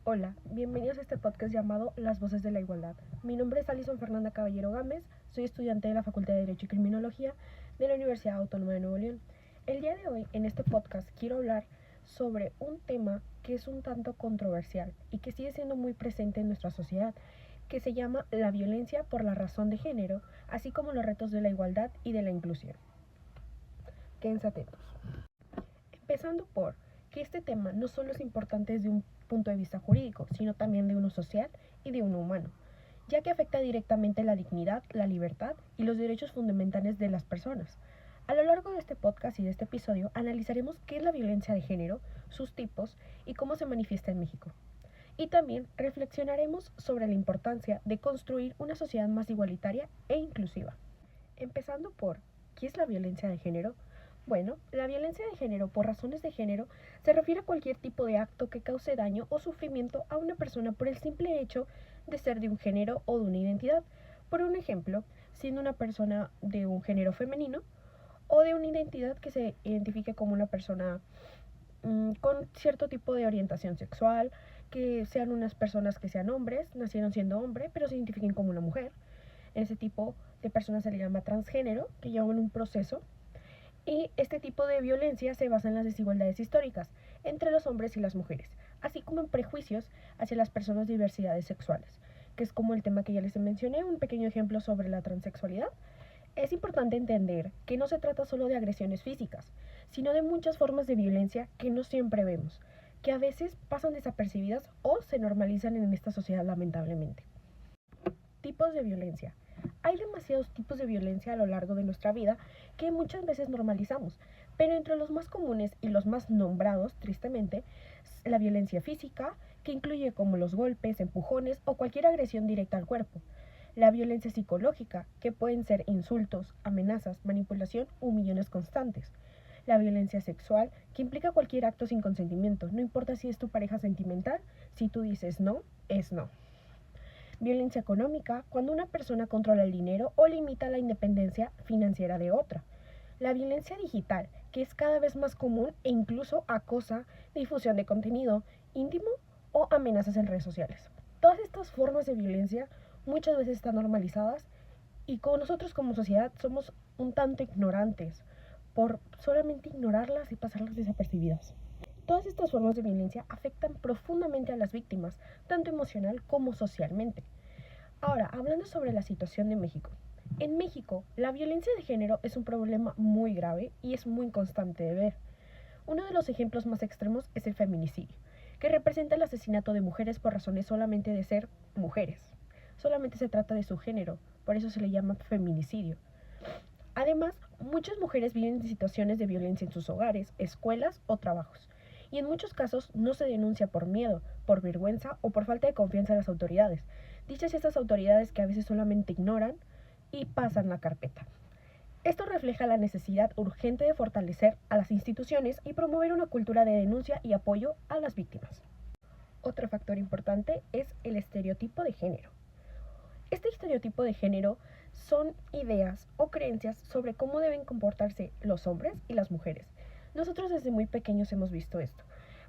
Hola, bienvenidos a este podcast llamado Las Voces de la Igualdad. Mi nombre es Alison Fernanda Caballero Gámez, soy estudiante de la Facultad de Derecho y Criminología de la Universidad Autónoma de Nuevo León. El día de hoy, en este podcast, quiero hablar sobre un tema que es un tanto controversial y que sigue siendo muy presente en nuestra sociedad, que se llama la violencia por la razón de género, así como los retos de la igualdad y de la inclusión. Quédense atentos. Empezando por que este tema no solo es importante desde un punto de vista jurídico, sino también de uno social y de uno humano, ya que afecta directamente la dignidad, la libertad y los derechos fundamentales de las personas. A lo largo de este podcast y de este episodio analizaremos qué es la violencia de género, sus tipos y cómo se manifiesta en México. Y también reflexionaremos sobre la importancia de construir una sociedad más igualitaria e inclusiva. Empezando por, ¿qué es la violencia de género? Bueno, la violencia de género por razones de género se refiere a cualquier tipo de acto que cause daño o sufrimiento a una persona por el simple hecho de ser de un género o de una identidad. Por un ejemplo, siendo una persona de un género femenino o de una identidad que se identifique como una persona con cierto tipo de orientación sexual, que sean unas personas que sean hombres, nacieron siendo hombre, pero se identifiquen como una mujer. Ese tipo de personas se le llama transgénero, que llevan un proceso. Y este tipo de violencia se basa en las desigualdades históricas entre los hombres y las mujeres, así como en prejuicios hacia las personas de diversidades sexuales, que es como el tema que ya les mencioné, un pequeño ejemplo sobre la transexualidad. Es importante entender que no se trata solo de agresiones físicas, sino de muchas formas de violencia que no siempre vemos, que a veces pasan desapercibidas o se normalizan en esta sociedad lamentablemente. Tipos de violencia. Hay demasiados tipos de violencia a lo largo de nuestra vida que muchas veces normalizamos, pero entre los más comunes y los más nombrados, tristemente, la violencia física, que incluye como los golpes, empujones o cualquier agresión directa al cuerpo. La violencia psicológica, que pueden ser insultos, amenazas, manipulación o humillones constantes. La violencia sexual, que implica cualquier acto sin consentimiento, no importa si es tu pareja sentimental, si tú dices no, es no. Violencia económica, cuando una persona controla el dinero o limita la independencia financiera de otra. La violencia digital, que es cada vez más común e incluso acosa difusión de contenido íntimo o amenazas en redes sociales. Todas estas formas de violencia muchas veces están normalizadas y con nosotros como sociedad somos un tanto ignorantes por solamente ignorarlas y pasarlas desapercibidas. Todas estas formas de violencia afectan profundamente a las víctimas, tanto emocional como socialmente. Ahora, hablando sobre la situación de México. En México, la violencia de género es un problema muy grave y es muy constante de ver. Uno de los ejemplos más extremos es el feminicidio, que representa el asesinato de mujeres por razones solamente de ser mujeres. Solamente se trata de su género, por eso se le llama feminicidio. Además, muchas mujeres viven situaciones de violencia en sus hogares, escuelas o trabajos, y en muchos casos no se denuncia por miedo, por vergüenza o por falta de confianza en las autoridades. Dichas estas autoridades que a veces solamente ignoran y pasan la carpeta. Esto refleja la necesidad urgente de fortalecer a las instituciones y promover una cultura de denuncia y apoyo a las víctimas. Otro factor importante es el estereotipo de género. Este estereotipo de género son ideas o creencias sobre cómo deben comportarse los hombres y las mujeres. Nosotros desde muy pequeños hemos visto esto.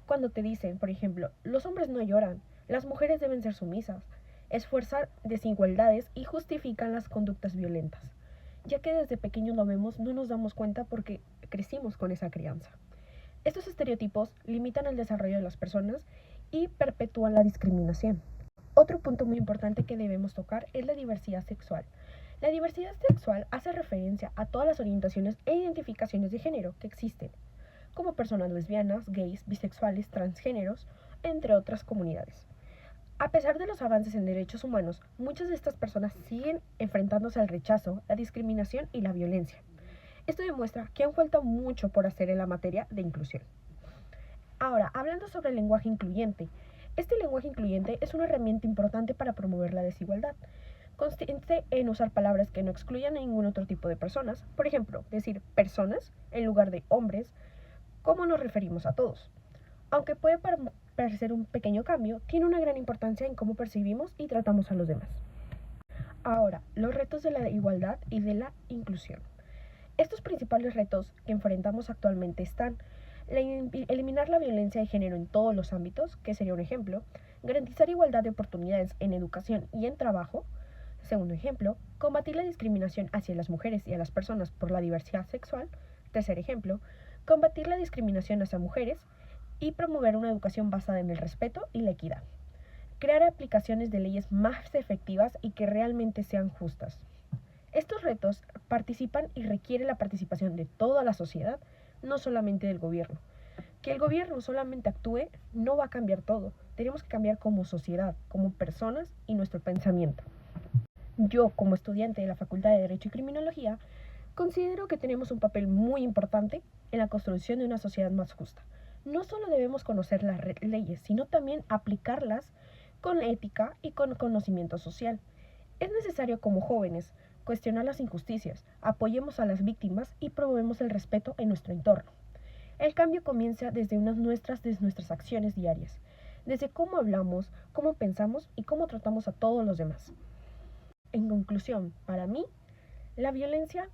Cuando te dicen, por ejemplo, los hombres no lloran, las mujeres deben ser sumisas, esfuerzan desigualdades y justifican las conductas violentas. Ya que desde pequeños lo vemos, no nos damos cuenta porque crecimos con esa crianza. Estos estereotipos limitan el desarrollo de las personas y perpetúan la discriminación. Otro punto muy importante que debemos tocar es la diversidad sexual. La diversidad sexual hace referencia a todas las orientaciones e identificaciones de género que existen, como personas lesbianas, gays, bisexuales, transgéneros, entre otras comunidades. A pesar de los avances en derechos humanos, muchas de estas personas siguen enfrentándose al rechazo, la discriminación y la violencia. Esto demuestra que aún falta mucho por hacer en la materia de inclusión. Ahora, hablando sobre el lenguaje incluyente. Este lenguaje incluyente es una herramienta importante para promover la desigualdad. Consiste en usar palabras que no excluyan a ningún otro tipo de personas. Por ejemplo, decir personas en lugar de hombres, como nos referimos a todos. Aunque puede parecer un pequeño cambio, tiene una gran importancia en cómo percibimos y tratamos a los demás. Ahora, los retos de la igualdad y de la inclusión. Estos principales retos que enfrentamos actualmente están Eliminar la violencia de género en todos los ámbitos, que sería un ejemplo. Garantizar igualdad de oportunidades en educación y en trabajo. Segundo ejemplo, combatir la discriminación hacia las mujeres y a las personas por la diversidad sexual. Tercer ejemplo, combatir la discriminación hacia mujeres y promover una educación basada en el respeto y la equidad. Crear aplicaciones de leyes más efectivas y que realmente sean justas. Estos retos participan y requieren la participación de toda la sociedad, no solamente del gobierno. Que el gobierno solamente actúe no va a cambiar todo. Tenemos que cambiar como sociedad, como personas y nuestro pensamiento. Yo, como estudiante de la Facultad de Derecho y Criminología, considero que tenemos un papel muy importante en la construcción de una sociedad más justa. No solo debemos conocer las leyes, sino también aplicarlas con ética y con conocimiento social. Es necesario como jóvenes cuestionar las injusticias, apoyemos a las víctimas y promovemos el respeto en nuestro entorno. El cambio comienza desde nuestras acciones diarias, desde cómo hablamos, cómo pensamos y cómo tratamos a todos los demás. En conclusión, para mí, la violencia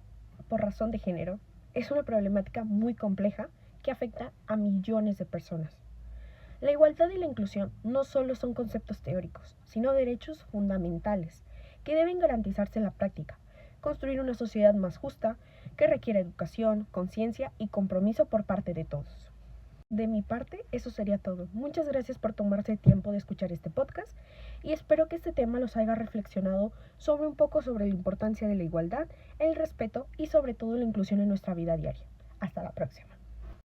por razón de género es una problemática muy compleja que afecta a millones de personas. La igualdad y la inclusión no solo son conceptos teóricos, sino derechos fundamentales que deben garantizarse en la práctica. Construir una sociedad más justa que requiere educación, conciencia y compromiso por parte de todos. De mi parte, eso sería todo. Muchas gracias por tomarse el tiempo de escuchar este podcast y espero que este tema los haya reflexionado sobre un poco sobre la importancia de la igualdad, el respeto y sobre todo la inclusión en nuestra vida diaria. Hasta la próxima.